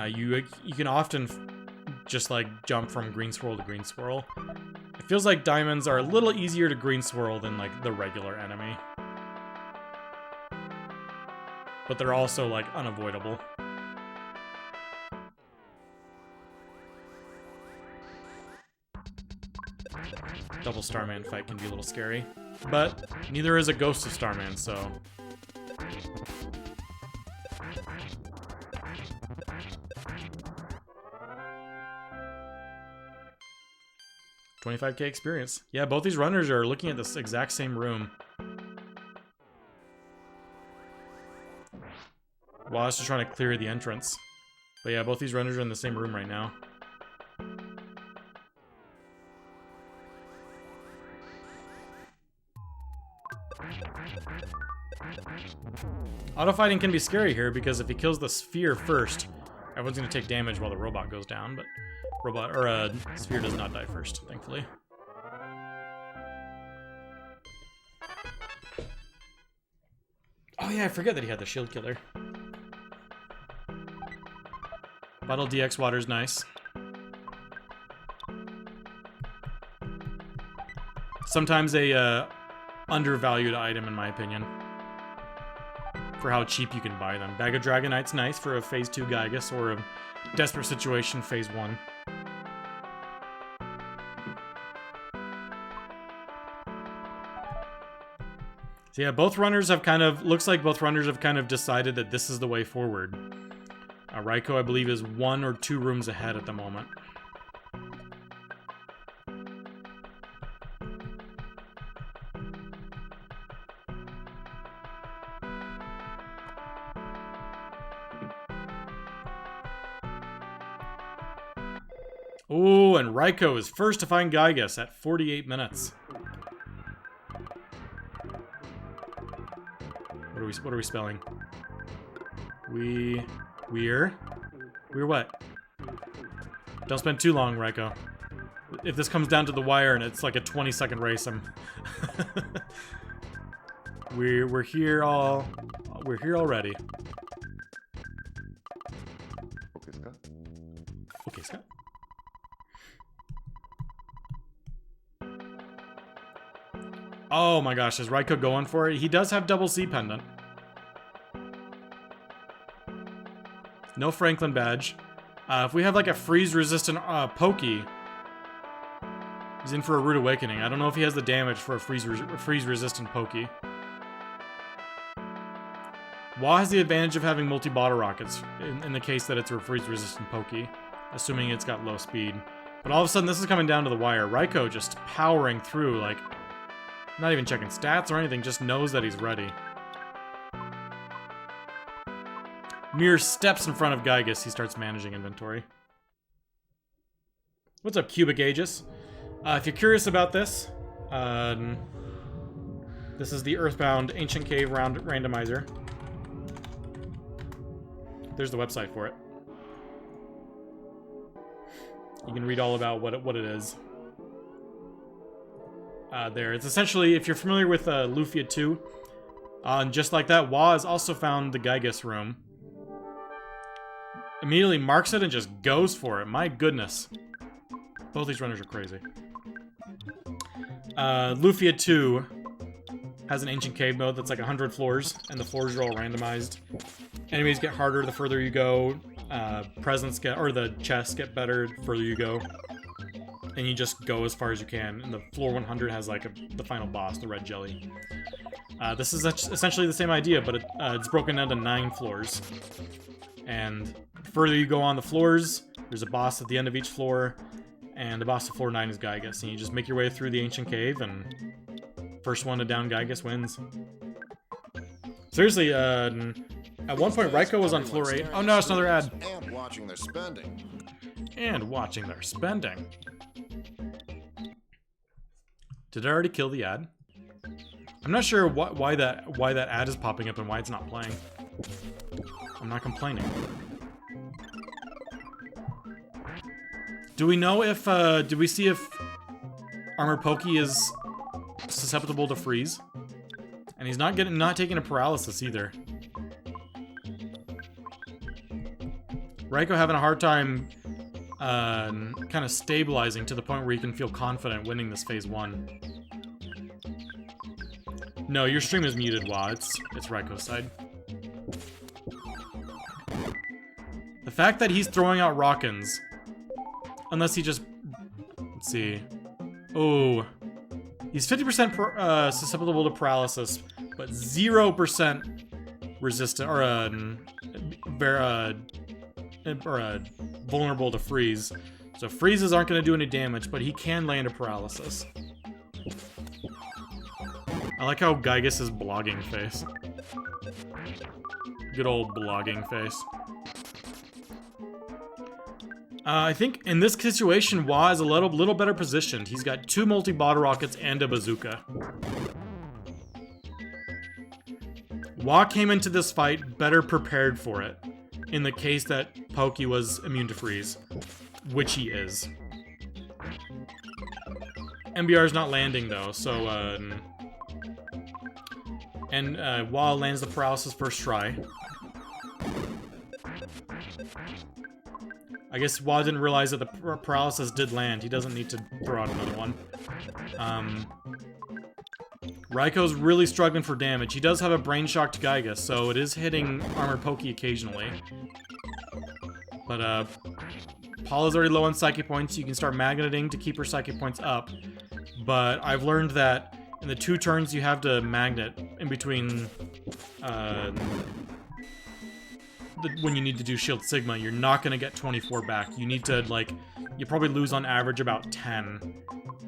A: you can often just like jump from green swirl to green swirl. It feels like diamonds are a little easier to green swirl than like the regular enemy, but they're also like unavoidable. Double Starman fight can be a little scary, but neither is a Ghost of Starman, so... $25K experience. Yeah, both these runners are looking at this exact same room. Well, I was just trying to clear the entrance. But yeah, both these runners are in the same room right now. Auto-fighting can be scary here because if he kills the sphere first, everyone's going to take damage while the robot goes down, but sphere does not die first, thankfully. Oh yeah, I forget that he had the shield killer. Bottle DX water's nice. Sometimes a undervalued item, in my opinion, for how cheap you can buy them. Bag of Dragonite's nice for a Phase 2 Gygus or a Desperate Situation Phase 1. So yeah, both runners have looks like both runners have kind of decided that this is the way forward. Raikou, I believe, is 1 or 2 rooms ahead at the moment. Oh, and Raikou is first to find Gygus at 48 minutes. What are we spelling? We're what? Don't spend too long, Raikou. If this comes down to the wire and it's like a 20-second race, we're here already. Okay, Scott. Oh my gosh, is Raikou going for it? He does have double C pendant. No Franklin badge. If we have like a freeze-resistant Pokey, he's in for a Rude Awakening. I don't know if he has the damage for a freeze-resistant Pokey. Wa has the advantage of having multi-bottle rockets in the case that it's a freeze-resistant Pokey, assuming it's got low speed. But all of a sudden, this is coming down to the wire. Raikou just powering through, like, not even checking stats or anything, just knows that he's ready. Mere steps in front of Gygus, he starts managing inventory. What's up, Cubic Aegis? If you're curious about this, this is the Earthbound Ancient Cave Randomizer. There's the website for it. You can read all about what it is. There. It's essentially, if you're familiar with Lufia 2, just like that, Wa has also found the Gygus room. Immediately marks it and just goes for it. My goodness. Both these runners are crazy. Lufia 2 has an Ancient Cave mode that's like 100 floors, and the floors are all randomized. Enemies get harder the further you go. Presents get, or the chests get better the further you go. And you just go as far as you can. And the floor 100 has like the final boss, the red jelly. This is essentially the same idea, but it's broken down to 9 floors. And the further you go on the floors, there's a boss at the end of each floor. And the boss of floor 9 is Gygus. And you just make your way through the Ancient Cave, and first one to down Gygus wins. Seriously, at one point Raikou was on floor 8. Oh no, it's another ad.
B: And watching their spending.
A: And watching their spending. Did I already kill the ad? I'm not sure why that ad is popping up and why it's not playing. I'm not complaining. Do we know if, do we see if Armor Pokey is susceptible to freeze? And he's not taking a paralysis either. Raikou having a hard time kind of stabilizing to the point where you can feel confident winning this phase 1. No, your stream is muted, Wa. It's Raikou's side. The fact that he's throwing out Rockins, unless he just, let's see. Oh, he's 50% susceptible to paralysis, but 0% resistant or vulnerable to freeze. So freezes aren't going to do any damage, but he can land a paralysis. I like how Gygus is blogging face. Good old blogging face. I think in this situation, Wa is a little better positioned. He's got 2 multi-bottle rockets and a bazooka. Wa came into this fight better prepared for it, in the case that Pokey was immune to freeze, which he is. MBR is not landing though, so Wa lands the paralysis first try. I guess Wa didn't realize that the paralysis did land. He doesn't need to throw out another one. Raikou's really struggling for damage. He does have a brain shock to Gygus, so it is hitting Armor Pokey occasionally. But Paula's already low on Psychic points. You can start magneting to keep her Psychic points up. But I've learned that in the 2 turns you have to magnet in between when you need to do Shield Sigma, you're not going to get 24 back. You need to, like, you probably lose on average about 10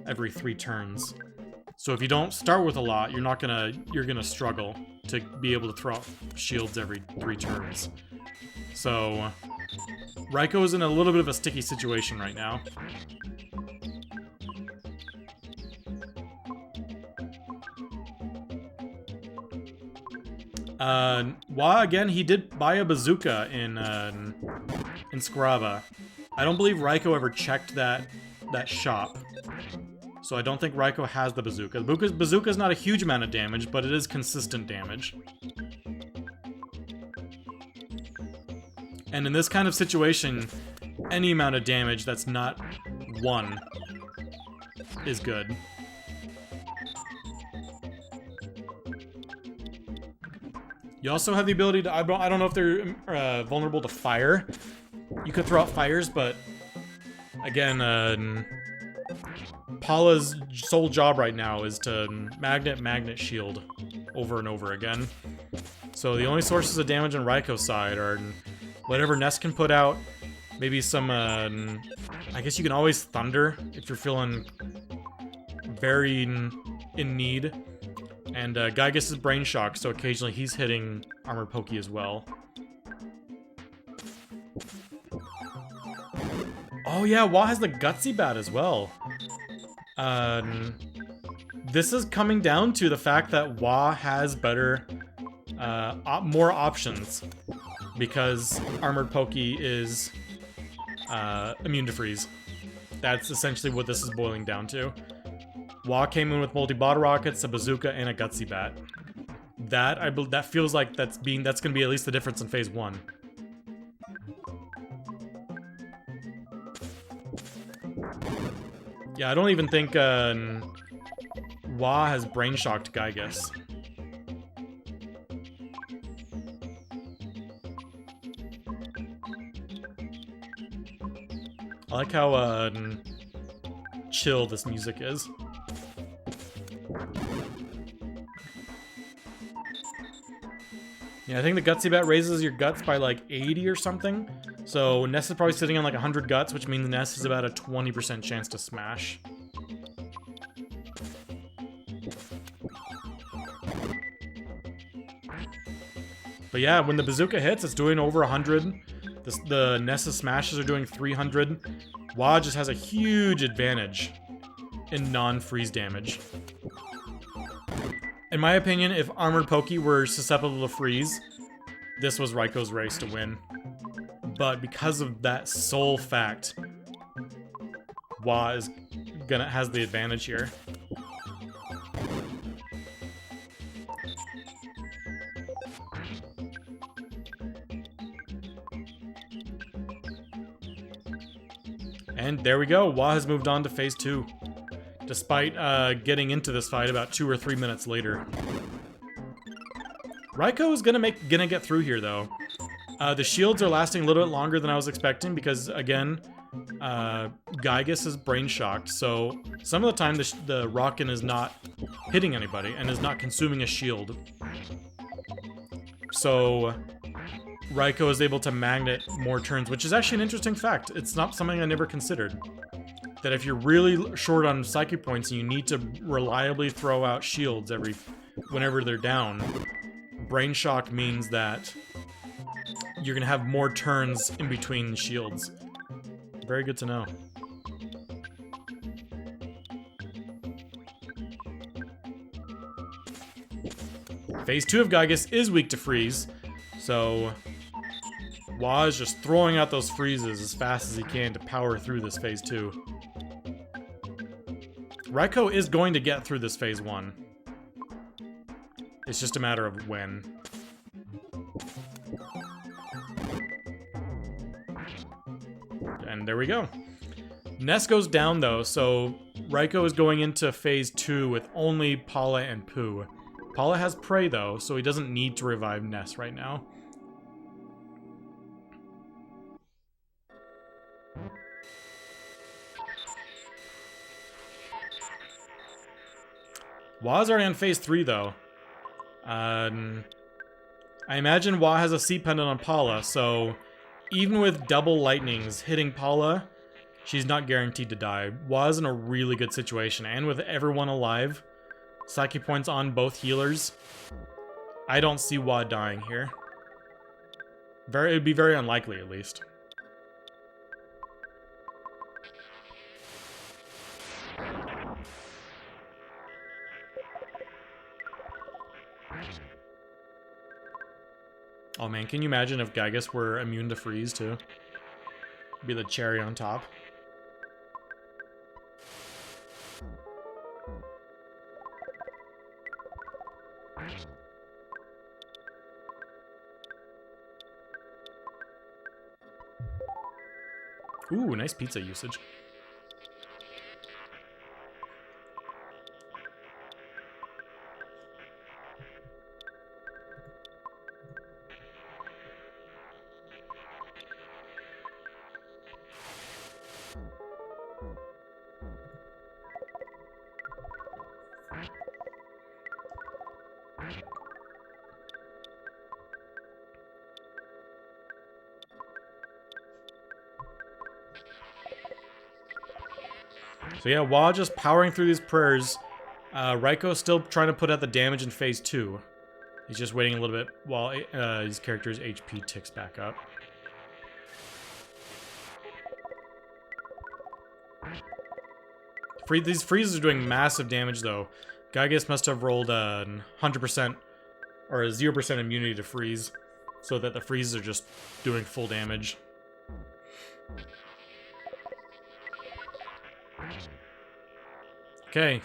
A: every 3 turns. So if you don't start with a lot, you're gonna struggle to be able to throw out shields every 3 turns. So Raikou is in a little bit of a sticky situation right now. Wa, again, he did buy a bazooka in Scaraba. I don't believe Raikou ever checked that shop. So I don't think Raikou has the bazooka. The bazooka is not a huge amount of damage, but it is consistent damage. And in this kind of situation, any amount of damage that's not 1 is good. You also have the ability to... I don't know if they're vulnerable to fire. You could throw out fires, but... Again, Paula's sole job right now is to magnet shield over and over again. So the only sources of damage on Raikou's side are whatever Ness can put out, maybe some, I guess you can always Thunder if you're feeling very in need. And Gygus is Brain Shock, so occasionally he's hitting Armored Pokey as well. Oh yeah, Wa has the Gutsy Bat as well. This is coming down to the fact that Wa has better, more options. Because Armored Pokey is immune to freeze. That's essentially what this is boiling down to. Wa came in with multi-bottle rockets, a bazooka, and a Gutsy Bat. That feels like that's gonna be at least the difference in phase 1. Yeah, I don't even think Wa has Brain Shocked Gygus. I like how chill this music is. Yeah, I think the Gutsy Bat raises your guts by like 80 or something. So Ness is probably sitting on like 100 guts, which means Ness is about a 20% chance to smash. But yeah, when the bazooka hits, it's doing over 100. The Ness's smashes are doing 300. Wa just has a huge advantage in non-freeze damage. In my opinion, if Armored Pokey were susceptible to freeze, this was Raikou's race to win. But because of that sole fact, Wa has the advantage here. And there we go, Wa has moved on to phase 2. Despite getting into this fight about 2 or 3 minutes later. Raikou is gonna get through here though. The shields are lasting a little bit longer than I was expecting because again, Gygus is Brain Shocked, so some of the time the Rockin' is not hitting anybody and is not consuming a shield. So Raikou is able to magnet more turns, which is actually an interesting fact. It's not something I never considered. That if you're really short on Psychic points and you need to reliably throw out shields whenever they're down, Brain Shock means that you're gonna have more turns in between shields. Very good to know. Phase 2 of Gygus is weak to freeze, so Wa is just throwing out those freezes as fast as he can to power through this phase 2. Raikou is going to get through this phase 1. It's just a matter of when. And there we go. Ness goes down though, so Raikou is going into phase 2 with only Paula and Pooh. Paula has Prey though, so he doesn't need to revive Ness right now. Wa's already on phase 3 though. I imagine Wa has a seat pendant on Paula, so even with double lightnings hitting Paula, she's not guaranteed to die. Wa's in a really good situation, and with everyone alive, Psychic points on both healers, I don't see Wa dying here. It would be very unlikely, at least. Oh man, can you imagine if Gygus were immune to freeze too? Be the cherry on top. Ooh, nice pizza usage. So yeah, while just powering through these prayers, Raiko's still trying to put out the damage in phase 2. He's just waiting a little bit while his character's HP ticks back up. These freezes are doing massive damage though. Gygus must have rolled 100% or a 0% immunity to freeze, so that the freezes are just doing full damage. Okay,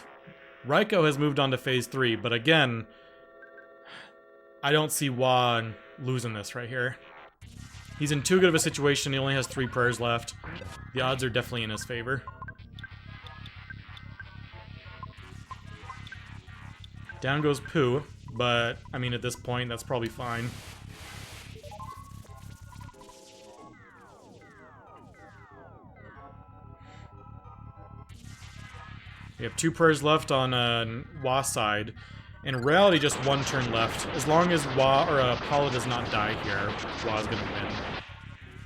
A: Raikou has moved on to phase 3, but again, I don't see Juan losing this right here. He's in too good of a situation. He only has 3 prayers left. The odds are definitely in his favor. Down goes Pooh, but I mean at this point that's probably fine. We have 2 prayers left on Wa's side. In reality, just 1 turn left. As long as Wa or Paula does not die here, Wa's gonna win.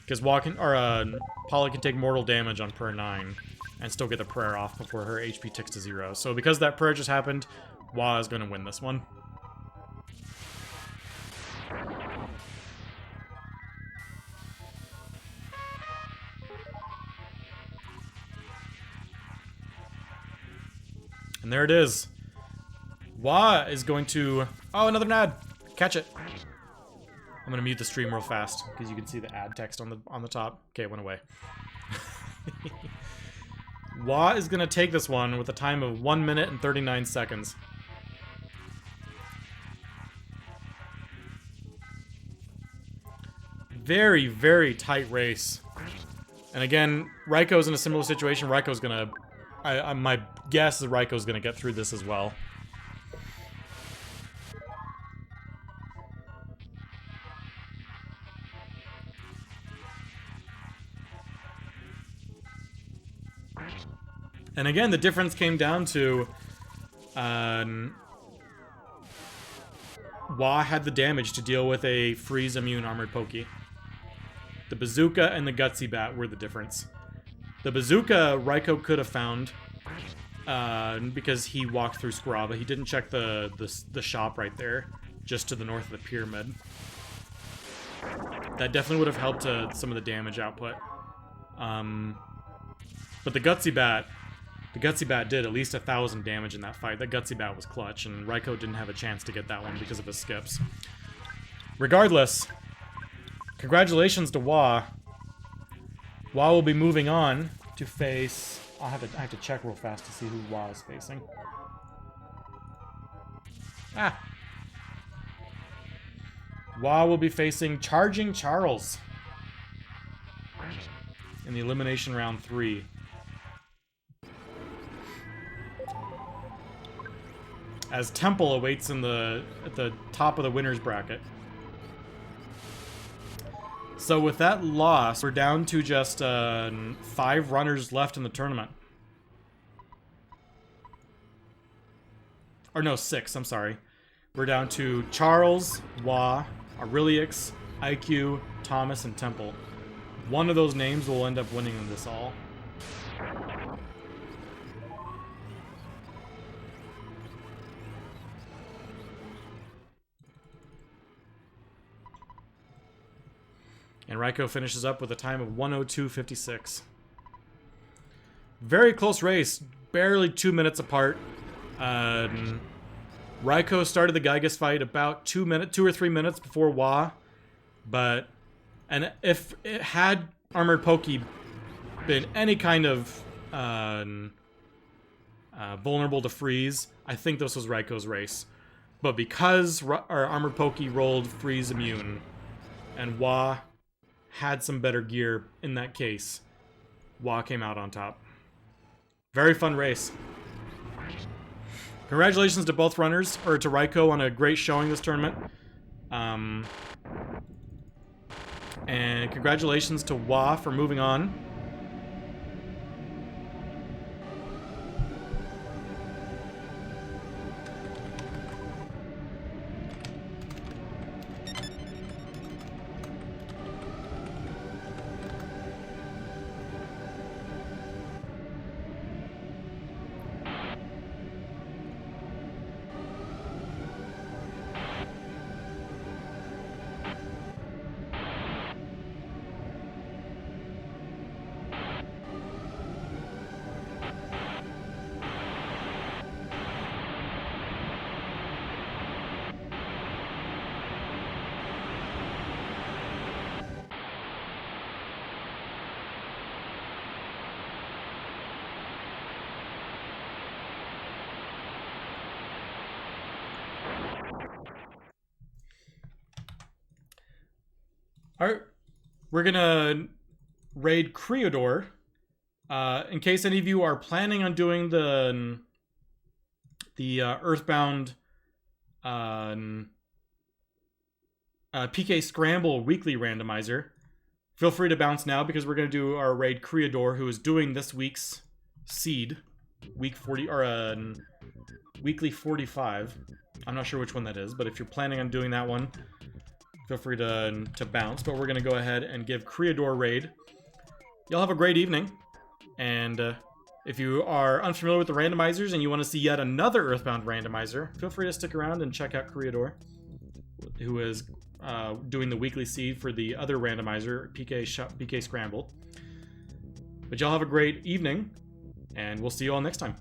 A: Because Paula can take mortal damage on prayer 9 and still get the prayer off before her HP ticks to 0. So because that prayer just happened, Wa is gonna win this one. And there it is. Wa is going to... Oh, another ad. Catch it. I'm gonna mute the stream real fast because you can see the ad text on the top. Okay, it went away. Wa is gonna take this one with a time of 1 minute and 39 seconds. Very, very tight race. And again, Raikou's in a similar situation. Raikou's gonna... my guess is Raikou's gonna get through this as well. And again, the difference came down to... Wa had the damage to deal with a freeze immune armored Pokey. The bazooka and the gutsy bat were the difference. The bazooka Raikou could have found because he walked through Scaraba. He didn't check the shop right there, just to the north of the pyramid. That definitely would have helped some of the damage output. But the gutsy bat did at least 1,000 damage in that fight. That gutsy bat was clutch, and Raikou didn't have a chance to get that one because of his skips. Regardless, congratulations to Wa. Wa will be moving on to face... I have to check real fast to see who Wa is facing. Wa will be facing Charging Charles in the Elimination Round 3. As Temple awaits at the top of the winner's bracket. So with that loss, we're down to just 5 runners left in the tournament. Or no, 6, I'm sorry. We're down to Charles, Wa, Aureliux, IQ, Thomas, and Temple. One of those names will end up winning this all. And Raikou finishes up with a time of 1:02:56. Very close race, barely 2 minutes apart. Raikou started the Gygus fight about 2 or 3 minutes before Wa. But, and if it had Armored Pokey been any kind of vulnerable to freeze, I think this was Raikou's race. But because our Armored Pokey rolled freeze immune, and Wah had some better gear in that case, Wah came out on top. Very fun race. Congratulations to both runners, or to Raikou on a great showing this tournament. And congratulations to Wah for moving on. Alright, we're gonna raid Creodor. In case any of you are planning on doing the Earthbound PK Scramble weekly randomizer, feel free to bounce now because we're gonna do our raid Creodor, who is doing this week's seed, week 40 or weekly 45. I'm not sure which one that is, but if you're planning on doing that one, feel free to bounce. But we're going to go ahead and give Creodor raid. Y'all have a great evening. And if you are unfamiliar with the randomizers and you want to see yet another Earthbound randomizer, feel free to stick around and check out Creodor, who is doing the weekly seed for the other randomizer, PK Scramble. But y'all have a great evening, and we'll see you all next time.